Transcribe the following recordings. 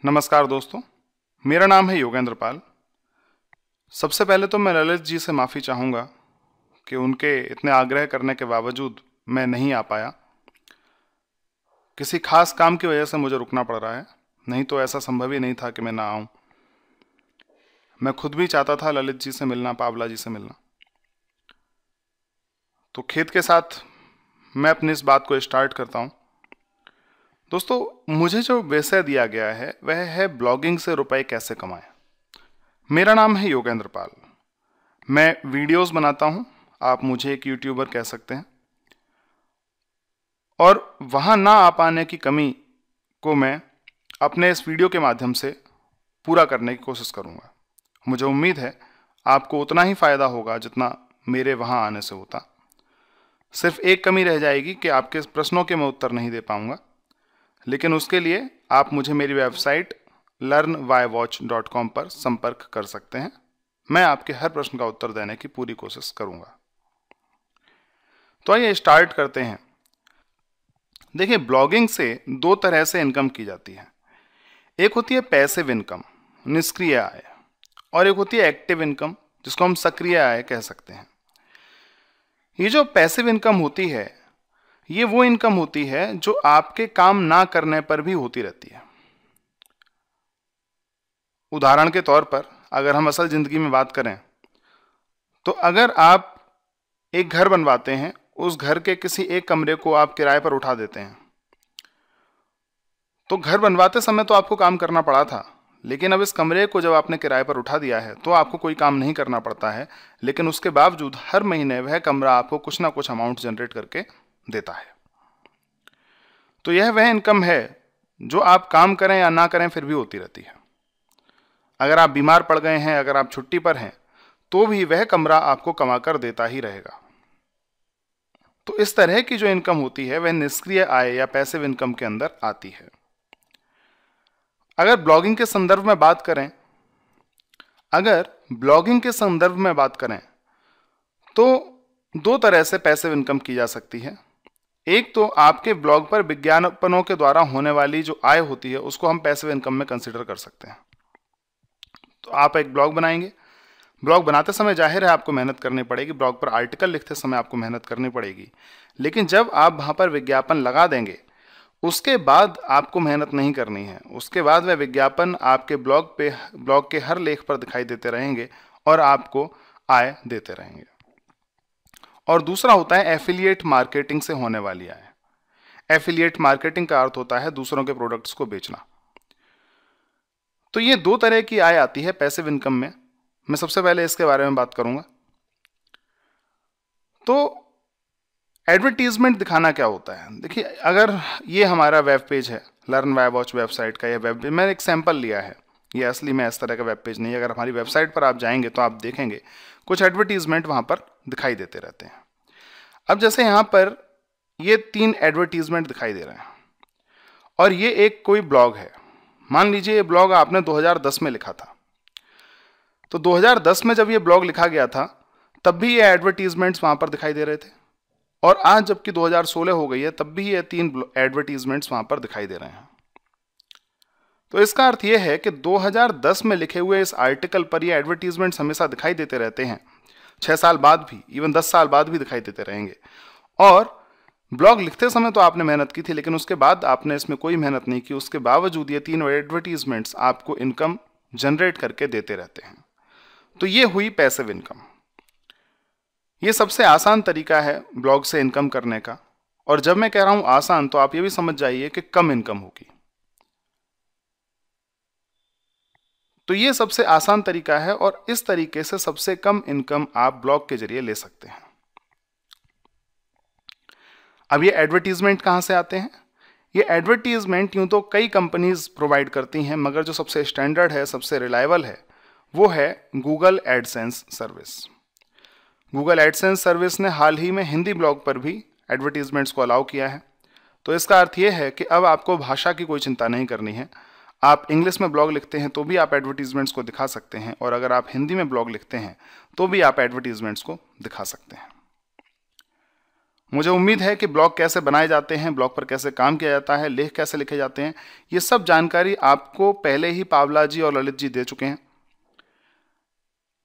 नमस्कार दोस्तों, मेरा नाम है योगेंद्र पाल। सबसे पहले तो मैं ललित जी से माफ़ी चाहूँगा कि उनके इतने आग्रह करने के बावजूद मैं नहीं आ पाया। किसी खास काम की वजह से मुझे रुकना पड़ रहा है, नहीं तो ऐसा संभव ही नहीं था कि मैं ना आऊँ। मैं खुद भी चाहता था ललित जी से मिलना, पावला जी से मिलना। तो खेद के साथ मैं अपनी इस बात को स्टार्ट करता हूँ। दोस्तों, मुझे जो विषय दिया गया है वह है ब्लॉगिंग से रुपए कैसे कमाएं। मेरा नाम है योगेंद्र पाल। मैं वीडियोस बनाता हूं, आप मुझे एक यूट्यूबर कह सकते हैं, और वहां ना आ पाने की कमी को मैं अपने इस वीडियो के माध्यम से पूरा करने की कोशिश करूंगा। मुझे उम्मीद है आपको उतना ही फायदा होगा जितना मेरे वहां आने से होता। सिर्फ एक कमी रह जाएगी कि आपके प्रश्नों के मैं उत्तर नहीं दे पाऊंगा, लेकिन उसके लिए आप मुझे मेरी वेबसाइट learnwhywatch.com पर संपर्क कर सकते हैं। मैं आपके हर प्रश्न का उत्तर देने की पूरी कोशिश करूंगा। तो आइए स्टार्ट करते हैं। देखिए, ब्लॉगिंग से दो तरह से इनकम की जाती है। एक होती है पैसिव इनकम, निष्क्रिय आय, और एक होती है एक्टिव इनकम, जिसको हम सक्रिय आय कह सकते हैं। ये जो पैसिव इनकम होती है, ये वो इनकम होती है जो आपके काम ना करने पर भी होती रहती है। उदाहरण के तौर पर अगर हम असल जिंदगी में बात करें, तो अगर आप एक घर बनवाते हैं, उस घर के किसी एक कमरे को आप किराए पर उठा देते हैं, तो घर बनवाते समय तो आपको काम करना पड़ा था, लेकिन अब इस कमरे को जब आपने किराए पर उठा दिया है तो आपको कोई काम नहीं करना पड़ता है, लेकिन उसके बावजूद हर महीने वह कमरा आपको कुछ ना कुछ अमाउंट जनरेट करके देता है। तो यह वह इनकम है जो आप काम करें या ना करें फिर भी होती रहती है। अगर आप बीमार पड़ गए हैं, अगर आप छुट्टी पर हैं, तो भी वह कमरा आपको कमा कर देता ही रहेगा। तो इस तरह की जो इनकम होती है वह निष्क्रिय आय या पैसिव इनकम के अंदर आती है। अगर ब्लॉगिंग के संदर्भ में बात करें, तो दो तरह से पैसिव इनकम की जा सकती है। एक तो आपके ब्लॉग पर विज्ञापनों के द्वारा होने वाली जो आय होती है उसको हम पैसिव इनकम में कंसीडर कर सकते हैं। तो आप एक ब्लॉग बनाएंगे, ब्लॉग बनाते समय जाहिर है आपको मेहनत करनी पड़ेगी, ब्लॉग पर आर्टिकल लिखते समय आपको मेहनत करनी पड़ेगी, लेकिन जब आप वहां पर विज्ञापन लगा देंगे उसके बाद आपको मेहनत नहीं करनी है। उसके बाद वह विज्ञापन आपके ब्लॉग के हर लेख पर दिखाई देते रहेंगे और आपको आय देते रहेंगे। और दूसरा होता है एफिलिएट मार्केटिंग से होने वाली आय। एफिलिएट मार्केटिंग का अर्थ होता है दूसरों के प्रोडक्ट्स को बेचना। तो ये दो तरह की आय आती है पैसिव इनकम में। मैं सबसे पहले इसके बारे में बात करूंगा। तो एडवर्टीजमेंट दिखाना क्या होता है? देखिए, अगर ये हमारा वेब पेज है, लर्न बाय वॉच वेबसाइट का, यह वेब पेज मैंने एक सैंपल लिया है, ये असली में इस तरह का वेब पेज नहीं है। अगर हमारी वेबसाइट पर आप जाएंगे तो आप देखेंगे कुछ एडवर्टीजमेंट वहां पर दिखाई देते रहते हैं। अब जैसे यहाँ पर ये 3 एडवर्टीजमेंट दिखाई दे रहे हैं और ये एक कोई ब्लॉग है। मान लीजिए ये ब्लॉग आपने 2010 में लिखा था, तो 2010 में जब ये ब्लॉग लिखा गया था तब भी ये एडवर्टीजमेंट्स वहां पर दिखाई दे रहे थे, और आज जबकि 2016 हो गई है तब भी ये 3 एडवर्टीजमेंट्स वहां पर दिखाई दे रहे हैं। तो इसका अर्थ यह है कि 2010 में लिखे हुए इस आर्टिकल पर ये एडवर्टीजमेंट्स हमेशा दिखाई देते रहते हैं, 6 साल बाद भी, इवन 10 साल बाद भी दिखाई देते रहेंगे। और ब्लॉग लिखते समय तो आपने मेहनत की थी, लेकिन उसके बाद आपने इसमें कोई मेहनत नहीं की, उसके बावजूद ये 3 एडवर्टीजमेंट्स आपको इनकम जनरेट करके देते रहते हैं। तो ये हुई पैसिव इनकम। ये सबसे आसान तरीका है ब्लॉग से इनकम करने का, और जब मैं कह रहा हूं आसान तो आप ये भी समझ जाइए कि कम इनकम होगी। तो ये सबसे आसान तरीका है और इस तरीके से सबसे कम इनकम आप ब्लॉग के जरिए ले सकते हैं। अब ये एडवर्टीजमेंट कहां से आते हैं? ये एडवर्टीजमेंट यूं तो कई कंपनीज प्रोवाइड करती हैं, मगर जो सबसे स्टैंडर्ड है, सबसे रिलायबल है, वो है Google AdSense service. Google AdSense service ने हाल ही में हिंदी ब्लॉग पर भी एडवर्टीजमेंट्स को अलाउ किया है। तो इसका अर्थ यह है कि अब आपको भाषा की कोई चिंता नहीं करनी है। आप इंग्लिश में ब्लॉग लिखते हैं तो भी आप एडवर्टीजमेंट्स को दिखा सकते हैं, और अगर आप हिंदी में ब्लॉग लिखते हैं तो भी आप एडवर्टीजमेंट्स को दिखा सकते हैं। मुझे उम्मीद है कि ब्लॉग कैसे बनाए जाते हैं, ब्लॉग पर कैसे काम किया जाता है, लेख कैसे लिखे जाते हैं, ये सब जानकारी आपको पहले ही पावला जी और ललित जी दे चुके हैं।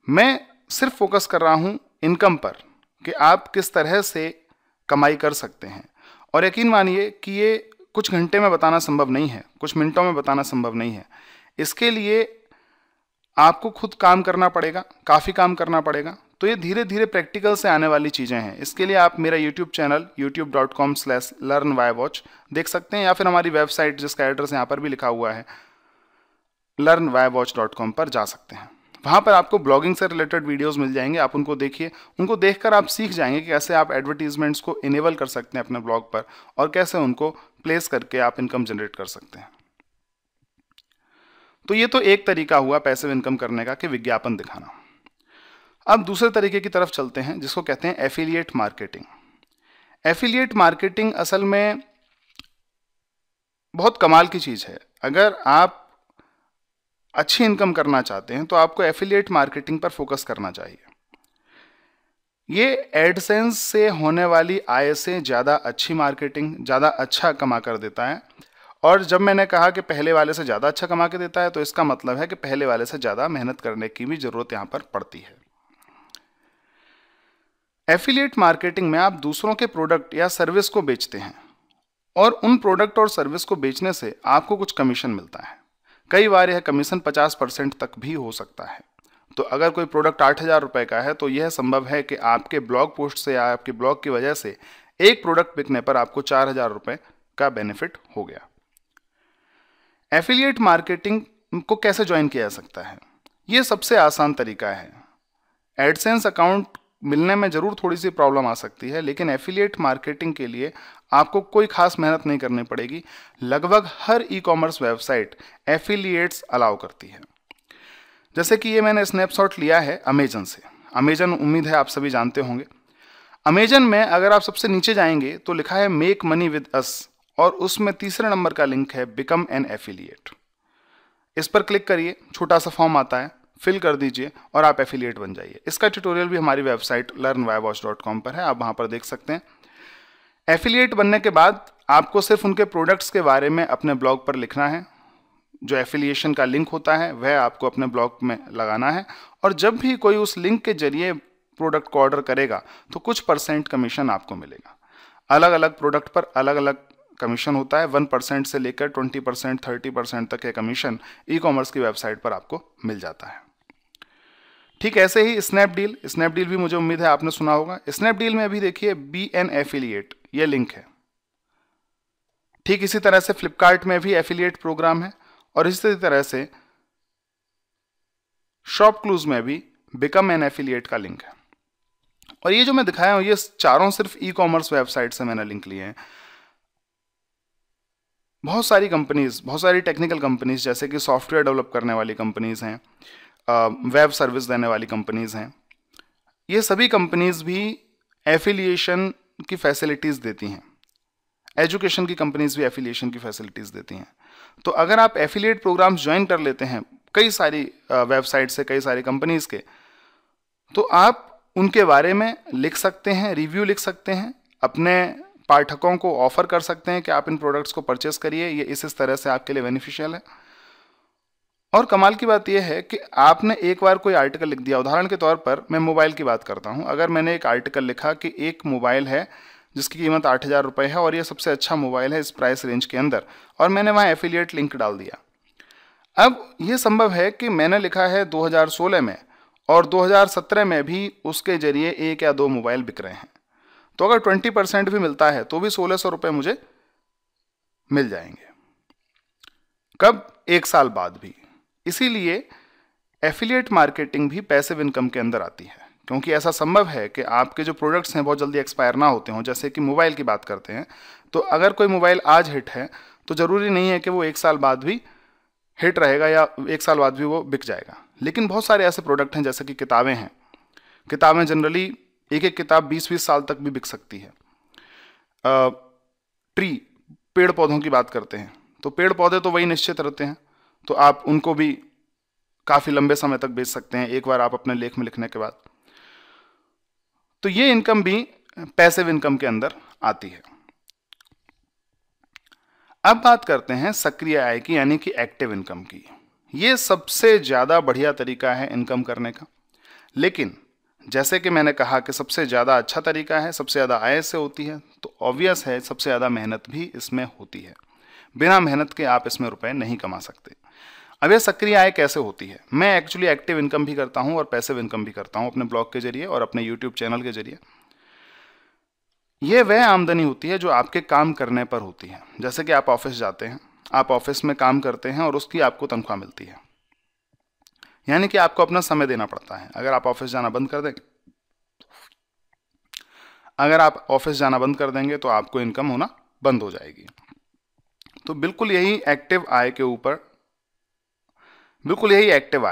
मैं सिर्फ फोकस कर रहा हूं इनकम पर कि आप किस तरह से कमाई कर सकते हैं। और यकीन मानिए कि ये कुछ घंटे में बताना संभव नहीं है, कुछ मिनटों में बताना संभव नहीं है। इसके लिए आपको खुद काम करना पड़ेगा, काफ़ी काम करना पड़ेगा। तो ये धीरे धीरे प्रैक्टिकल से आने वाली चीज़ें हैं। इसके लिए आप मेरा YouTube चैनल youtube.com/learnwhywatch देख सकते हैं, या फिर हमारी वेबसाइट जिसका एड्रेस यहाँ पर भी लिखा हुआ है learnwhywatch.com पर जा सकते हैं। वहाँ पर आपको ब्लॉगिंग से रिलेटेड वीडियोस मिल जाएंगे, आप उनको देखिए। उनको देखकर आप सीख जाएंगे कि कैसे आप एडवर्टीजमेंट्स को इनेबल कर सकते हैं अपने ब्लॉग पर और कैसे उनको प्लेस करके आप इनकम जनरेट कर सकते हैं। तो ये तो एक तरीका हुआ पैसिव इनकम करने का कि विज्ञापन दिखाना। अब दूसरे तरीके की तरफ चलते हैं जिसको कहते हैं एफिलिएट मार्केटिंग। एफिलिएट मार्केटिंग असल में बहुत कमाल की चीज़ है। अगर आप अच्छी इनकम करना चाहते हैं तो आपको एफिलिएट मार्केटिंग पर फोकस करना चाहिए। ये एडसेंस से होने वाली आय से ज़्यादा अच्छी मार्केटिंग, ज़्यादा अच्छा कमा कर देता है। और जब मैंने कहा कि पहले वाले से ज़्यादा अच्छा कमा के देता है तो इसका मतलब है कि पहले वाले से ज़्यादा मेहनत करने की भी ज़रूरत यहाँ पर पड़ती है। एफिलिएट मार्केटिंग में आप दूसरों के प्रोडक्ट या सर्विस को बेचते हैं और उन प्रोडक्ट और सर्विस को बेचने से आपको कुछ कमीशन मिलता है। कई बार यह कमीशन 50% तक भी हो सकता है। तो अगर कोई प्रोडक्ट 8,000 रुपये का है तो यह संभव है कि आपके ब्लॉग पोस्ट से या आपके ब्लॉग की वजह से एक प्रोडक्ट बिकने पर आपको 4,000 रुपये का बेनिफिट हो गया। एफिलिएट मार्केटिंग को कैसे ज्वाइन किया जा सकता है? ये सबसे आसान तरीका है। एडसेंस अकाउंट मिलने में ज़रूर थोड़ी सी प्रॉब्लम आ सकती है, लेकिन एफिलिएट मार्केटिंग के लिए आपको कोई खास मेहनत नहीं करनी पड़ेगी। लगभग हर e commerce website affiliates allow करती है। जैसे कि ये मैंने स्नैपशॉट लिया है अमेजन से। अमेजन उम्मीद है आप सभी जानते होंगे। अमेजन में अगर आप सबसे नीचे जाएंगे तो लिखा है मेक मनी विद अस और उसमें तीसरे नंबर का लिंक है बिकम एन एफिलिएट। इस पर क्लिक करिए, छोटा सा फॉर्म आता है, फिल कर दीजिए और आप एफिलिएट बन जाइए। इसका ट्यूटोरियल भी हमारी वेबसाइट learnwhywatch.com पर है, आप वहाँ पर देख सकते हैं। एफिलिएट बनने के बाद आपको सिर्फ उनके प्रोडक्ट्स के बारे में अपने ब्लॉग पर लिखना है। जो एफिलिएशन का लिंक होता है वह आपको अपने ब्लॉग में लगाना है और जब भी कोई उस लिंक के जरिए प्रोडक्ट को ऑर्डर करेगा तो कुछ % कमीशन आपको मिलेगा। अलग अलग प्रोडक्ट पर अलग अलग कमीशन होता है। 1% से लेकर 20%, 30% तक के कमीशन ई कॉमर्स की वेबसाइट पर आपको मिल जाता है। ठीक ऐसे ही स्नैपडील भी मुझे उम्मीद है आपने सुना होगा। स्नैपडील में अभी देखिए बी एन एफिलिएट ये लिंक है। ठीक इसी तरह से फ्लिपकार्ट में भी एफिलिएट प्रोग्राम है और इसी तरह से शॉपक्लूज में भी बिकम एन एफिलिएट का लिंक है। और ये जो मैं दिखाया हूं ये चारों सिर्फ ई कॉमर्स वेबसाइट से मैंने लिंक लिए हैं। बहुत सारी कंपनीज, बहुत सारी टेक्निकल कंपनीज जैसे कि सॉफ्टवेयर डेवलप करने वाली कंपनीज हैं, वेब सर्विस देने वाली कंपनीज हैं, ये सभी कंपनीज भी एफिलिएशन की फैसिलिटीज़ देती हैं। एजुकेशन की कंपनीज भी एफिलिएशन की फैसिलिटीज़ देती हैं। तो अगर आप एफिलिएट प्रोग्राम्स ज्वाइन कर लेते हैं कई सारी वेबसाइट से, कई सारी कंपनीज के, तो आप उनके बारे में लिख सकते हैं, रिव्यू लिख सकते हैं, अपने पाठकों को ऑफर कर सकते हैं कि आप इन प्रोडक्ट्स को परचेस करिए, ये इस तरह से आपके लिए बेनिफिशियल है। और कमाल की बात यह है कि आपने एक बार कोई आर्टिकल लिख दिया, उदाहरण के तौर पर मैं मोबाइल की बात करता हूं। अगर मैंने एक आर्टिकल लिखा कि एक मोबाइल है जिसकी कीमत 8,000 रुपये है और ये सबसे अच्छा मोबाइल है इस प्राइस रेंज के अंदर, और मैंने वहाँ एफिलिएट लिंक डाल दिया। अब ये संभव है कि मैंने लिखा है 2016 में और 2017 में भी उसके जरिए 1 या 2 मोबाइल बिक रहे हैं, तो अगर 20% भी मिलता है तो भी 1,600 रुपये मुझे मिल जाएंगे। कब? 1 साल बाद भी। इसीलिए एफिलिएट मार्केटिंग भी पैसिव इनकम के अंदर आती है, क्योंकि ऐसा संभव है कि आपके जो प्रोडक्ट्स हैं बहुत जल्दी एक्सपायर ना होते हों। जैसे कि मोबाइल की बात करते हैं, तो अगर कोई मोबाइल आज हिट है तो ज़रूरी नहीं है कि वो 1 साल बाद भी हिट रहेगा या 1 साल बाद भी वो बिक जाएगा। लेकिन बहुत सारे ऐसे प्रोडक्ट हैं जैसे कि किताबें हैं। किताबें जनरली एक किताब 20-20 साल तक भी बिक सकती है। पेड़ पौधों की बात करते हैं तो पेड़ पौधे तो वही निश्चित रहते हैं, तो आप उनको भी काफ़ी लंबे समय तक बेच सकते हैं एक बार आप अपने लेख में लिखने के बाद। तो ये इनकम भी पैसिव इनकम के अंदर आती है। अब बात करते हैं सक्रिय आय की, यानी कि एक्टिव इनकम की। ये सबसे ज़्यादा बढ़िया तरीका है इनकम करने का, लेकिन जैसे कि मैंने कहा कि सबसे ज़्यादा अच्छा तरीका है, सबसे ज़्यादा आय से होती है, तो ऑब्वियस है सबसे ज़्यादा मेहनत भी इसमें होती है। बिना मेहनत के आप इसमें रुपए नहीं कमा सकते। अब ये सक्रिय आय कैसे होती है? मैं एक्चुअली एक्टिव इनकम भी करता हूँ और पैसिव इनकम भी करता हूँ अपने ब्लॉग के जरिए और अपने यूट्यूब चैनल के जरिए। ये वह आमदनी होती है जो आपके काम करने पर होती है। जैसे कि आप ऑफिस जाते हैं, आप ऑफिस में काम करते हैं और उसकी आपको तनख्वाह मिलती है, यानी कि आपको अपना समय देना पड़ता है। अगर आप ऑफिस जाना बंद कर देंगे तो आपको इनकम होना बंद हो जाएगी। तो बिल्कुल यही एक्टिव आय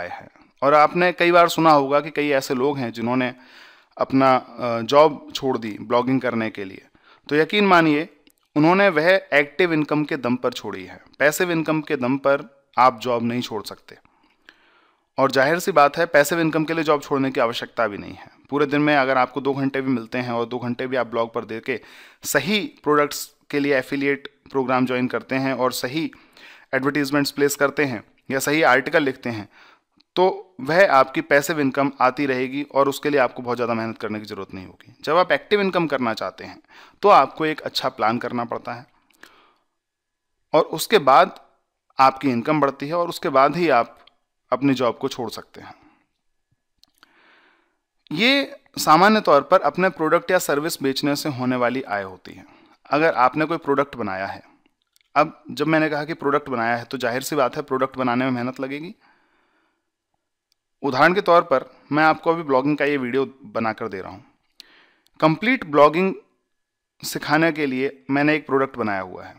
है। और आपने कई बार सुना होगा कि कई ऐसे लोग हैं जिन्होंने अपना जॉब छोड़ दी ब्लॉगिंग करने के लिए, तो यकीन मानिए उन्होंने वह एक्टिव इनकम के दम पर छोड़ी है। पैसिव इनकम के दम पर आप जॉब नहीं छोड़ सकते, और जाहिर सी बात है पैसिव इनकम के लिए जॉब छोड़ने की आवश्यकता भी नहीं है। पूरे दिन में अगर आपको 2 घंटे भी मिलते हैं और 2 घंटे भी आप ब्लॉग पर दे के सही प्रोडक्ट्स के लिए एफिलिएट प्रोग्राम ज्वाइन करते हैं और सही एडवर्टीजमेंट्स प्लेस करते हैं या सही आर्टिकल लिखते हैं, तो वह आपकी पैसिव इनकम आती रहेगी और उसके लिए आपको बहुत ज़्यादा मेहनत करने की ज़रूरत नहीं होगी। जब आप एक्टिव इनकम करना चाहते हैं तो आपको एक अच्छा प्लान करना पड़ता है, और उसके बाद आपकी इनकम बढ़ती है, और उसके बाद ही आप अपनी जॉब को छोड़ सकते हैं। ये सामान्य तौर पर अपने प्रोडक्ट या सर्विस बेचने से होने वाली आय होती है। अगर आपने कोई प्रोडक्ट बनाया है, अब जब मैंने कहा कि प्रोडक्ट बनाया है तो जाहिर सी बात है प्रोडक्ट बनाने में मेहनत लगेगी। उदाहरण के तौर पर मैं आपको अभी ब्लॉगिंग का ये वीडियो बनाकर दे रहा हूँ। कंप्लीट ब्लॉगिंग सिखाने के लिए मैंने एक प्रोडक्ट बनाया हुआ है,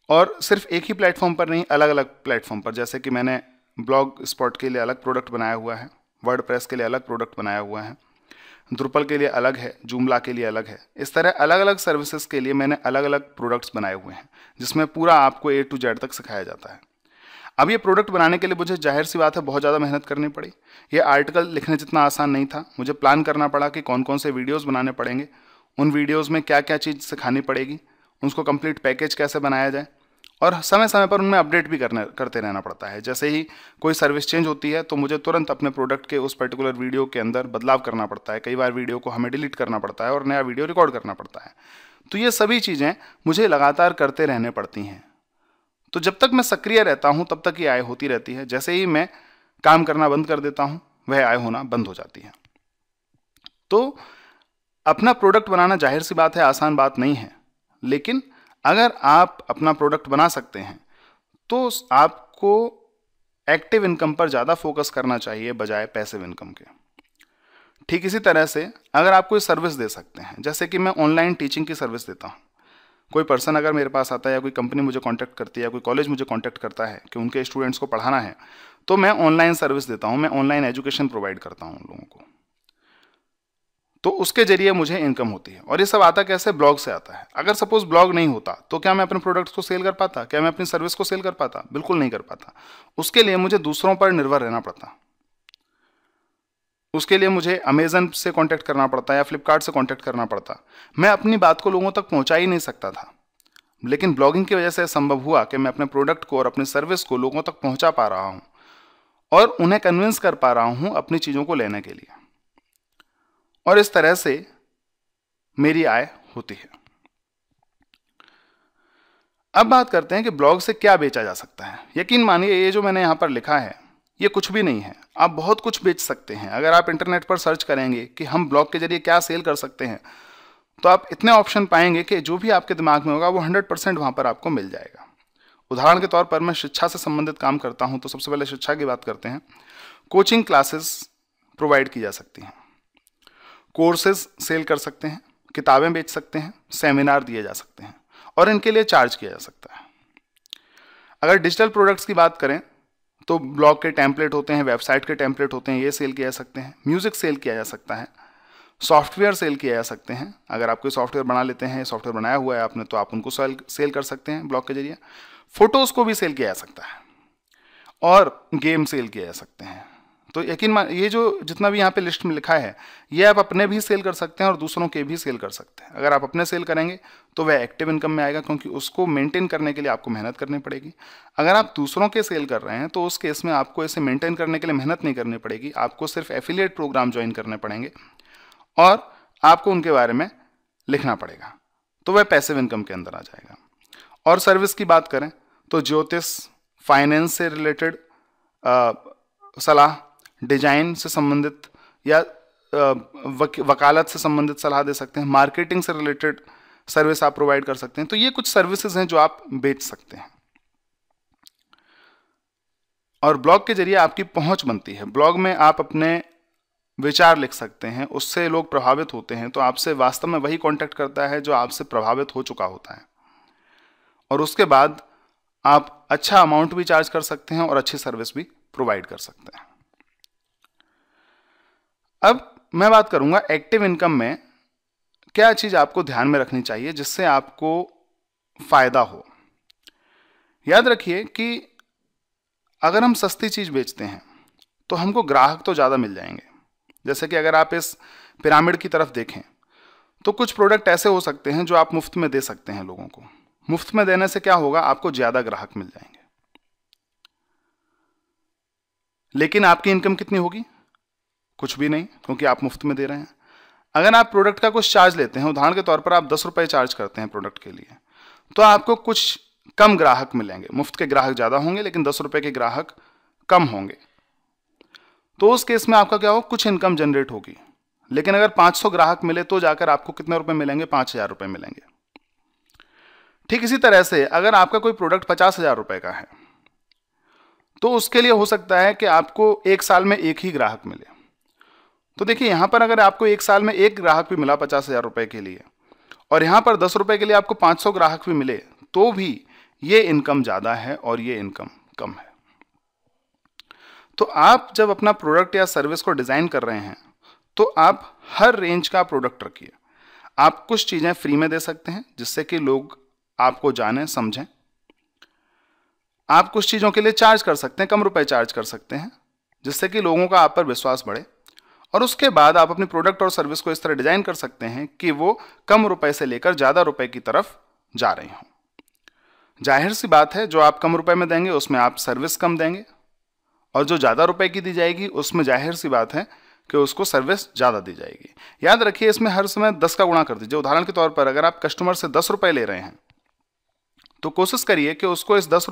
और सिर्फ एक ही प्लेटफॉर्म पर नहीं, अलग अलग प्लेटफॉर्म पर। जैसे कि मैंने ब्लॉग स्पॉट के लिए अलग प्रोडक्ट बनाया हुआ है, वर्डप्रेस के लिए अलग प्रोडक्ट बनाया हुआ है, द्रुपल के लिए अलग है, जूमला के लिए अलग है। इस तरह अलग अलग सर्विसेज के लिए मैंने अलग अलग प्रोडक्ट्स बनाए हुए हैं, जिसमें पूरा आपको A to Z तक सिखाया जाता है। अब ये प्रोडक्ट बनाने के लिए मुझे जाहिर सी बात है बहुत ज़्यादा मेहनत करनी पड़ी। ये आर्टिकल लिखने जितना आसान नहीं था। मुझे प्लान करना पड़ा कि कौन कौन से वीडियोज़ बनाने पड़ेंगे, उन वीडियोज़ में क्या क्या चीज़ सिखानी पड़ेगी, उसको कंप्लीट पैकेज कैसे बनाया जाए, और समय समय पर उनमें अपडेट भी करते रहना पड़ता है। जैसे ही कोई सर्विस चेंज होती है तो मुझे तुरंत अपने प्रोडक्ट के उस पर्टिकुलर वीडियो के अंदर बदलाव करना पड़ता है। कई बार वीडियो को हमें डिलीट करना पड़ता है और नया वीडियो रिकॉर्ड करना पड़ता है। तो ये सभी चीज़ें मुझे लगातार करते रहने पड़ती हैं। तो जब तक मैं सक्रिय रहता हूँ तब तक ये आय होती रहती है। जैसे ही मैं काम करना बंद कर देता हूँ वह आय होना बंद हो जाती है। तो अपना प्रोडक्ट बनाना जाहिर सी बात है आसान बात नहीं है, लेकिन अगर आप अपना प्रोडक्ट बना सकते हैं तो आपको एक्टिव इनकम पर ज़्यादा फोकस करना चाहिए बजाय पैसिव इनकम के। ठीक इसी तरह से अगर आप कोई सर्विस दे सकते हैं, जैसे कि मैं ऑनलाइन टीचिंग की सर्विस देता हूँ। कोई पर्सन अगर मेरे पास आता है या कोई कंपनी मुझे कांटेक्ट करती है या कोई कॉलेज मुझे कांटेक्ट करता है कि उनके स्टूडेंट्स को पढ़ाना है, तो मैं ऑनलाइन सर्विस देता हूँ, मैं ऑनलाइन एजुकेशन प्रोवाइड करता हूँ उन लोगों को। तो उसके जरिए मुझे इनकम होती है। और ये सब आता कैसे? ब्लॉग से आता है। अगर सपोज ब्लॉग नहीं होता तो क्या मैं अपने प्रोडक्ट्स को सेल कर पाता? क्या मैं अपनी सर्विस को सेल कर पाता? बिल्कुल नहीं कर पाता। उसके लिए मुझे दूसरों पर निर्भर रहना पड़ता। उसके लिए मुझे अमेजन से कांटेक्ट करना पड़ता या फ्लिपकार्ट से कांटेक्ट करना पड़ता। मैं अपनी बात को लोगों तक पहुंचा ही नहीं सकता था। लेकिन ब्लॉगिंग की वजह से संभव हुआ कि मैं अपने प्रोडक्ट को और अपनी सर्विस को लोगों तक पहुंचा पा रहा हूं और उन्हें कन्विंस कर पा रहा हूं अपनी चीज़ों को लेने के लिए, और इस तरह से मेरी आय होती है। अब बात करते हैं कि ब्लॉग से क्या बेचा जा सकता है। यकीन मानिए ये जो मैंने यहाँ पर लिखा है ये कुछ भी नहीं है। आप बहुत कुछ बेच सकते हैं। अगर आप इंटरनेट पर सर्च करेंगे कि हम ब्लॉग के जरिए क्या सेल कर सकते हैं, तो आप इतने ऑप्शन पाएंगे कि जो भी आपके दिमाग में होगा वो 100% वहाँ पर आपको मिल जाएगा। उदाहरण के तौर पर मैं शिक्षा से संबंधित काम करता हूँ, तो सबसे पहले शिक्षा की बात करते हैं। कोचिंग क्लासेस प्रोवाइड की जा सकती हैं, कोर्सेज सेल कर सकते हैं, किताबें बेच सकते हैं, सेमिनार दिए जा सकते हैं, और इनके लिए चार्ज किया जा सकता है। अगर डिजिटल प्रोडक्ट्स की बात करें तो ब्लॉग के टेम्पलेट होते हैं, वेबसाइट के टेम्पलेट होते हैं, ये सेल किया जा सकते हैं। म्यूजिक सेल किया जा सकता है, सॉफ्टवेयर सेल किया जा सकते हैं। अगर आप कोई सॉफ्टवेयर बना लेते हैं, सॉफ्टवेयर बनाया हुआ है आपने, तो आप उनको सेल कर सकते हैं ब्लॉग के जरिए। फोटोज़ को भी सेल किया जा सकता है, और गेम सेल किया जा सकते हैं। तो यकीन मान, ये जो जितना भी यहाँ पे लिस्ट में लिखा है ये आप अपने भी सेल कर सकते हैं और दूसरों के भी सेल कर सकते हैं। अगर आप अपने सेल करेंगे तो वह एक्टिव इनकम में आएगा, क्योंकि उसको मेंटेन करने के लिए आपको मेहनत करनी पड़ेगी। अगर आप दूसरों के सेल कर रहे हैं तो उस केस में आपको इसे मेंटेन करने के लिए मेहनत नहीं करनी पड़ेगी, आपको सिर्फ एफिलिएट प्रोग्राम ज्वाइन करने पड़ेंगे और आपको उनके बारे में लिखना पड़ेगा, तो वह पैसिव इनकम के अंदर आ जाएगा। और सर्विस की बात करें तो ज्योतिष, फाइनेंस से रिलेटेड सलाह, डिजाइन से संबंधित या वकालत से संबंधित सलाह दे सकते हैं, मार्केटिंग से रिलेटेड सर्विस आप प्रोवाइड कर सकते हैं। तो ये कुछ सर्विसेज हैं जो आप बेच सकते हैं। और ब्लॉग के जरिए आपकी पहुंच बनती है। ब्लॉग में आप अपने विचार लिख सकते हैं, उससे लोग प्रभावित होते हैं, तो आपसे वास्तव में वही कांटेक्ट करता है जो आपसे प्रभावित हो चुका होता है, और उसके बाद आप अच्छा अमाउंट भी चार्ज कर सकते हैं और अच्छी सर्विस भी प्रोवाइड कर सकते हैं। अब मैं बात करूंगा एक्टिव इनकम में क्या चीज आपको ध्यान में रखनी चाहिए जिससे आपको फायदा हो। याद रखिए कि अगर हम सस्ती चीज बेचते हैं तो हमको ग्राहक तो ज्यादा मिल जाएंगे। जैसे कि अगर आप इस पिरामिड की तरफ देखें तो कुछ प्रोडक्ट ऐसे हो सकते हैं जो आप मुफ्त में दे सकते हैं लोगों को। मुफ्त में देने से क्या होगा, आपको ज्यादा ग्राहक मिल जाएंगे, लेकिन आपकी इनकम कितनी होगी? कुछ भी नहीं, क्योंकि आप मुफ्त में दे रहे हैं। अगर आप प्रोडक्ट का कुछ चार्ज लेते हैं, उदाहरण के तौर पर आप 10 रुपए चार्ज करते हैं प्रोडक्ट के लिए, तो आपको कुछ कम ग्राहक मिलेंगे। मुफ्त के ग्राहक ज्यादा होंगे लेकिन 10 रुपए के ग्राहक कम होंगे। तो उस केस में आपका क्या हो, कुछ इनकम जनरेट होगी। लेकिन अगर 500 ग्राहक मिले तो जाकर आपको कितने रुपए मिलेंगे? 5000 रुपए मिलेंगे। ठीक इसी तरह से अगर आपका कोई प्रोडक्ट 50,000 रुपए का है तो उसके लिए हो सकता है कि आपको एक साल में एक ही ग्राहक मिले। तो देखिए यहां पर अगर आपको एक साल में एक ग्राहक भी मिला 50,000 रुपए के लिए, और यहां पर 10 रुपए के लिए आपको 500 ग्राहक भी मिले, तो भी ये इनकम ज्यादा है और ये इनकम कम है। तो आप जब अपना प्रोडक्ट या सर्विस को डिजाइन कर रहे हैं तो आप हर रेंज का प्रोडक्ट रखिए। आप कुछ चीजें फ्री में दे सकते हैं जिससे कि लोग आपको जाने समझें। आप कुछ चीजों के लिए चार्ज कर सकते हैं, कम रुपए चार्ज कर सकते हैं, जिससे कि लोगों का आप पर विश्वास बढ़े। और उसके बाद आप अपने प्रोडक्ट और सर्विस को इस तरह डिजाइन कर सकते हैं कि वो कम रुपए से लेकर ज्यादा रुपए की तरफ जा रही हों। जाहिर सी बात है, जो आप कम रुपए में देंगे उसमें आप सर्विस कम देंगे, और जो ज्यादा रुपए की दी जाएगी उसमें जाहिर सी बात है कि उसको सर्विस ज्यादा दी जाएगी। याद रखिए इसमें हर समय 10 का गुणा कर दीजिए। उदाहरण के तौर पर अगर आप कस्टमर से 10 रुपए ले रहे हैं तो कोशिश करिए कि उसको इस 10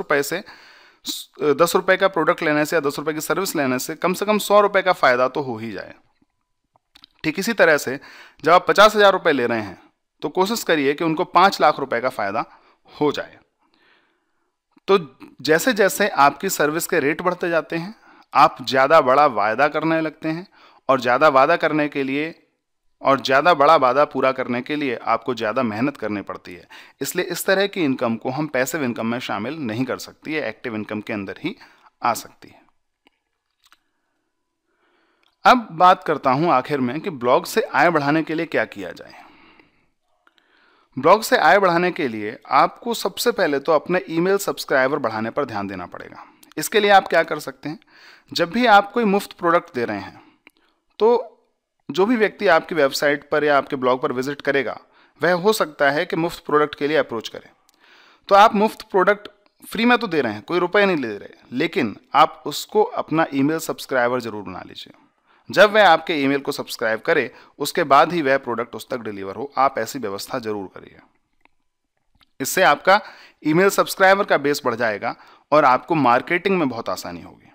रुपए का प्रोडक्ट लेने से या 10 रुपए की सर्विस लेने से कम 100 रुपए का फायदा तो हो ही जाए। ठीक इसी तरह से जब आप 50,000 रुपए ले रहे हैं तो कोशिश करिए कि उनको 5 लाख रुपए का फायदा हो जाए। तो जैसे जैसे आपकी सर्विस के रेट बढ़ते जाते हैं आप ज्यादा बड़ा वायदा करने लगते हैं, और ज्यादा वादा करने के लिए और ज्यादा बड़ा वादा पूरा करने के लिए आपको ज्यादा मेहनत करनी पड़ती है। इसलिए इस तरह की इनकम को हम पैसिव इनकम में शामिल नहीं कर सकती है, एक्टिव इनकम के अंदर ही आ सकती है। अब बात करता हूं आखिर में कि ब्लॉग से आय बढ़ाने के लिए क्या किया जाए। ब्लॉग से आय बढ़ाने के लिए आपको सबसे पहले तो अपने ईमेल सब्सक्राइबर बढ़ाने पर ध्यान देना पड़ेगा। इसके लिए आप क्या कर सकते हैं, जब भी आप कोई मुफ्त प्रोडक्ट दे रहे हैं तो जो भी व्यक्ति आपकी वेबसाइट पर या आपके ब्लॉग पर विजिट करेगा वह हो सकता है कि मुफ्त प्रोडक्ट के लिए अप्रोच करे। तो आप मुफ्त प्रोडक्ट फ्री में तो दे रहे हैं, कोई रुपए नहीं ले रहे, लेकिन आप उसको अपना ईमेल सब्सक्राइबर जरूर बना लीजिए। जब वह आपके ईमेल को सब्सक्राइब करे उसके बाद ही वह प्रोडक्ट उस तक डिलीवर हो। आप ऐसी व्यवस्था जरूर करिए। इससे आपका ईमेल सब्सक्राइबर का बेस बढ़ जाएगा और आपको मार्केटिंग में बहुत आसानी होगी।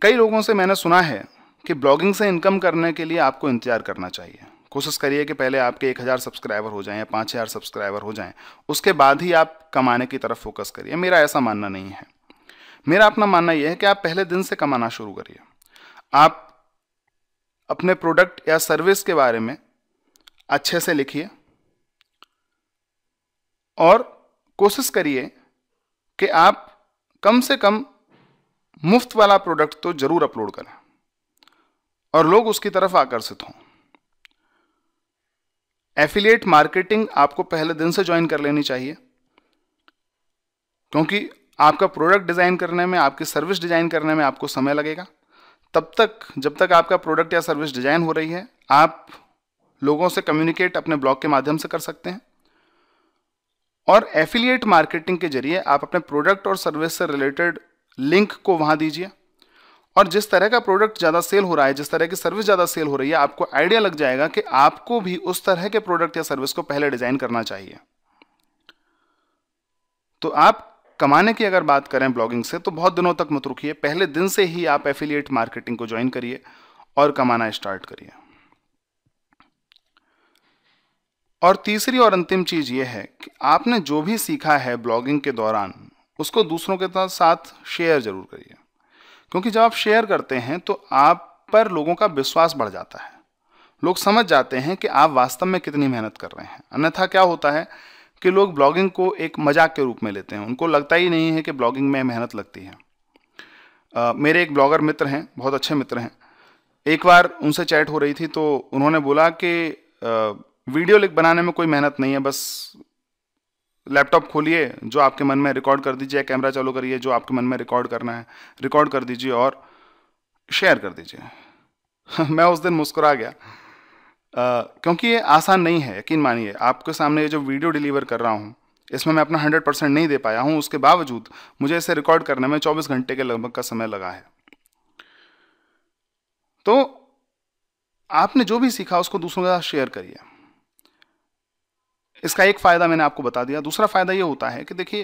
कई लोगों से मैंने सुना है कि ब्लॉगिंग से इनकम करने के लिए आपको इंतजार करना चाहिए। कोशिश करिए कि पहले आपके 1000 सब्सक्राइबर हो जाएं या 5000 सब्सक्राइबर हो जाएं, उसके बाद ही आप कमाने की तरफ फोकस करिए। मेरा ऐसा मानना नहीं है। मेरा अपना मानना यह है कि आप पहले दिन से कमाना शुरू करिए। आप अपने प्रोडक्ट या सर्विस के बारे में अच्छे से लिखिए और कोशिश करिए कि आप कम से कम मुफ्त वाला प्रोडक्ट तो जरूर अपलोड करें और लोग उसकी तरफ आकर्षित हों। एफिलिएट मार्केटिंग आपको पहले दिन से ज्वाइन कर लेनी चाहिए, क्योंकि आपका प्रोडक्ट डिज़ाइन करने में, आपकी सर्विस डिज़ाइन करने में आपको समय लगेगा। तब तक जब तक आपका प्रोडक्ट या सर्विस डिज़ाइन हो रही है, आप लोगों से कम्युनिकेट अपने ब्लॉग के माध्यम से कर सकते हैं। और एफिलिएट मार्केटिंग के जरिए आप अपने प्रोडक्ट और सर्विस से रिलेटेड लिंक को वहाँ दीजिए, और जिस तरह का प्रोडक्ट ज़्यादा सेल हो रहा है, जिस तरह की सर्विस ज़्यादा सेल हो रही है, आपको आइडिया लग जाएगा कि आपको भी उस तरह के प्रोडक्ट या सर्विस को पहले डिज़ाइन करना चाहिए। तो आप कमाने की अगर बात करें ब्लॉगिंग से, तो बहुत दिनों तक मत रुकिए, पहले दिन से ही आप एफिलिएट मार्केटिंग को ज्वाइन करिए और कमाना स्टार्ट करिए। और तीसरी और अंतिम चीज़ ये है कि आपने जो भी सीखा है ब्लॉगिंग के दौरान, उसको दूसरों के साथ शेयर जरूर करिए, क्योंकि जब आप शेयर करते हैं तो आप पर लोगों का विश्वास बढ़ जाता है। लोग समझ जाते हैं कि आप वास्तव में कितनी मेहनत कर रहे हैं। अन्यथा क्या होता है कि लोग ब्लॉगिंग को एक मजाक के रूप में लेते हैं, उनको लगता ही नहीं है कि ब्लॉगिंग में मेहनत लगती है। मेरे एक ब्लॉगर मित्र हैं, बहुत अच्छे मित्र हैं। एक बार उनसे चैट हो रही थी तो उन्होंने बोला कि वीडियो बनाने में कोई मेहनत नहीं है, बस लैपटॉप खोलिए, जो आपके मन में रिकॉर्ड कर दीजिए, कैमरा चालू करिए, जो आपके मन में रिकॉर्ड करना है रिकॉर्ड कर दीजिए और शेयर कर दीजिए। मैं उस दिन मुस्कुरा गया, क्योंकि ये आसान नहीं है। यकीन मानिए, आपके सामने ये जो वीडियो डिलीवर कर रहा हूँ, इसमें मैं अपना 100% नहीं दे पाया हूँ, उसके बावजूद मुझे इसे रिकॉर्ड करने में 24 घंटे के लगभग का समय लगा है। तो आपने जो भी सीखा उसको दूसरों के साथ शेयर करिए। इसका एक फ़ायदा मैंने आपको बता दिया। दूसरा फ़ायदा ये होता है कि देखिए,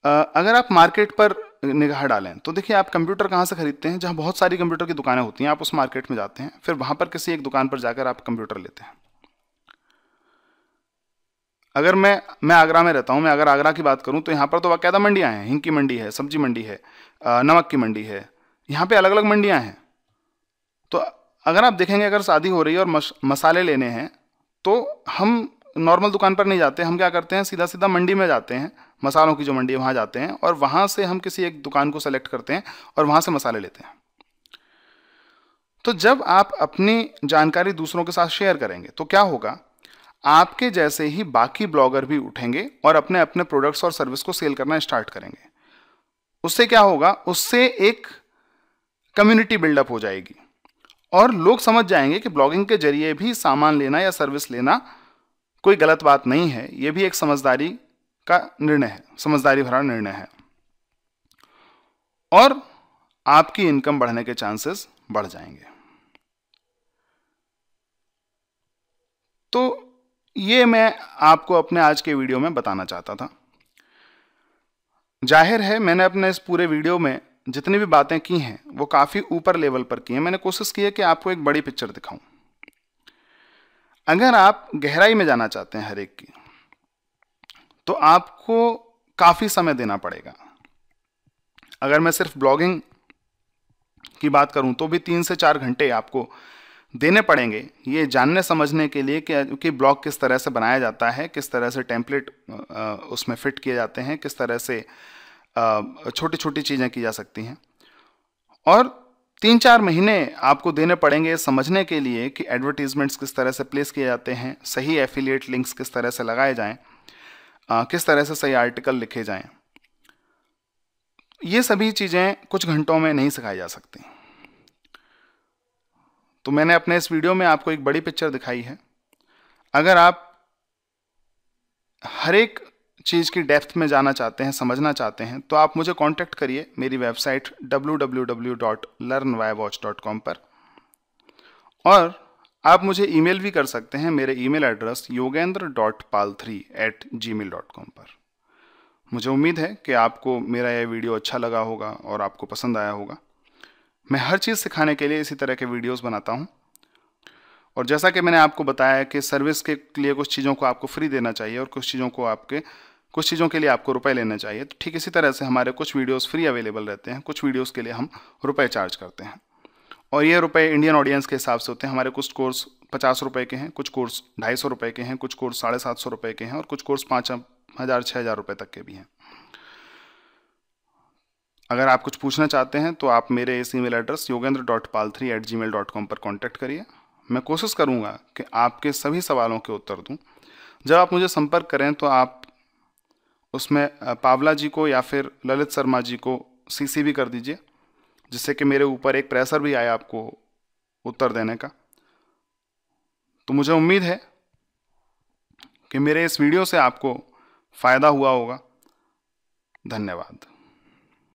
अगर आप मार्केट पर निगाह डालें तो देखिए, आप कंप्यूटर कहाँ से खरीदते हैं? जहाँ बहुत सारी कंप्यूटर की दुकानें होती हैं, आप उस मार्केट में जाते हैं, फिर वहाँ पर किसी एक दुकान पर जाकर आप कंप्यूटर लेते हैं। अगर मैं आगरा में रहता हूँ, मैं अगर आगरा की बात करूँ तो यहाँ पर तो बाकायदा मंडियाँ हैं। हिंग की मंडी है, सब्जी मंडी है, नमक की मंडी है, यहाँ पे अलग अलग मंडियाँ हैं। तो अगर आप देखेंगे, अगर शादी हो रही है और मसाले लेने हैं तो हम नॉर्मल दुकान पर नहीं जाते, हम क्या करते हैं, सीधा सीधा मंडी में जाते हैं, मसालों की जो मंडी है वहाँ जाते हैं, और वहाँ से हम किसी एक दुकान को सेलेक्ट करते हैं और वहाँ से मसाले लेते हैं। तो जब आप अपनी जानकारी दूसरों के साथ शेयर करेंगे तो क्या होगा, आपके जैसे ही बाकी ब्लॉगर भी उठेंगे और अपने अपने प्रोडक्ट्स और सर्विस को सेल करना स्टार्ट करेंगे। उससे क्या होगा, उससे एक कम्युनिटी बिल्डअप हो जाएगी और लोग समझ जाएंगे कि ब्लॉगिंग के जरिए भी सामान लेना या सर्विस लेना कोई गलत बात नहीं है, यह भी एक समझदारी का निर्णय है, समझदारी भरा निर्णय है, और आपकी इनकम बढ़ने के चांसेस बढ़ जाएंगे। तो ये मैं आपको अपने आज के वीडियो में बताना चाहता था। जाहिर है, मैंने अपने इस पूरे वीडियो में जितनी भी बातें की हैं वो काफ़ी ऊपर लेवल पर की हैं। मैंने कोशिश की है कि आपको एक बड़ी पिक्चर दिखाऊं। अगर आप गहराई में जाना चाहते हैं हर एक की, तो आपको काफ़ी समय देना पड़ेगा। अगर मैं सिर्फ ब्लॉगिंग की बात करूं तो भी 3 से 4 घंटे आपको देने पड़ेंगे ये जानने समझने के लिए कि ब्लॉग किस तरह से बनाया जाता है, किस तरह से टेम्पलेट उसमें फिट किए जाते हैं, किस तरह से छोटी छोटी चीज़ें की जा सकती हैं, और 3-4 महीने आपको देने पड़ेंगे समझने के लिए कि एडवर्टीजमेंट्स किस तरह से प्लेस किए जाते हैं, सही एफिलिएट लिंक्स किस तरह से लगाए जाएं, किस तरह से सही आर्टिकल लिखे जाएं। ये सभी चीज़ें कुछ घंटों में नहीं सिखाई जा सकती। तो मैंने अपने इस वीडियो में आपको एक बड़ी पिक्चर दिखाई है। अगर आप हर एक चीज़ की डेप्थ में जाना चाहते हैं, समझना चाहते हैं, तो आप मुझे कांटेक्ट करिए मेरी वेबसाइट www.learnwhywatch.com पर, और आप मुझे ईमेल भी कर सकते हैं। मेरे ईमेल एड्रेस yogendra.pal3@gmail.com पर। मुझे उम्मीद है कि आपको मेरा यह वीडियो अच्छा लगा होगा और आपको पसंद आया होगा। मैं हर चीज़ सिखाने के लिए इसी तरह के वीडियोस बनाता हूं, और जैसा कि मैंने आपको बताया कि सर्विस के लिए कुछ चीज़ों को आपको फ्री देना चाहिए और कुछ चीज़ों के लिए आपको रुपए लेने चाहिए, तो ठीक इसी तरह से हमारे कुछ वीडियोस फ्री अवेलेबल रहते हैं, कुछ वीडियोस के लिए हम रुपए चार्ज करते हैं, और ये रुपए इंडियन ऑडियंस के हिसाब से होते हैं। हमारे कुछ कोर्स 50 रुपये के हैं, कुछ कोर्स 250 रुपये के हैं, कुछ कोर्स 750 रुपये के हैं, और कुछ कोर्स 5,000-6,000 रुपये तक के भी हैं। अगर आप कुछ पूछना चाहते हैं तो आप मेरे इस ईमेल एड्रेस yogendra.pal3@gmail.com पर कांटेक्ट करिए। मैं कोशिश करूंगा कि आपके सभी सवालों के उत्तर दूं। जब आप मुझे संपर्क करें तो आप उसमें पावला जी को या फिर ललित शर्मा जी को सीसी भी कर दीजिए, जिससे कि मेरे ऊपर एक प्रेशर भी आया आपको उत्तर देने का। तो मुझे उम्मीद है कि मेरे इस वीडियो से आपको फ़ायदा हुआ होगा। धन्यवाद।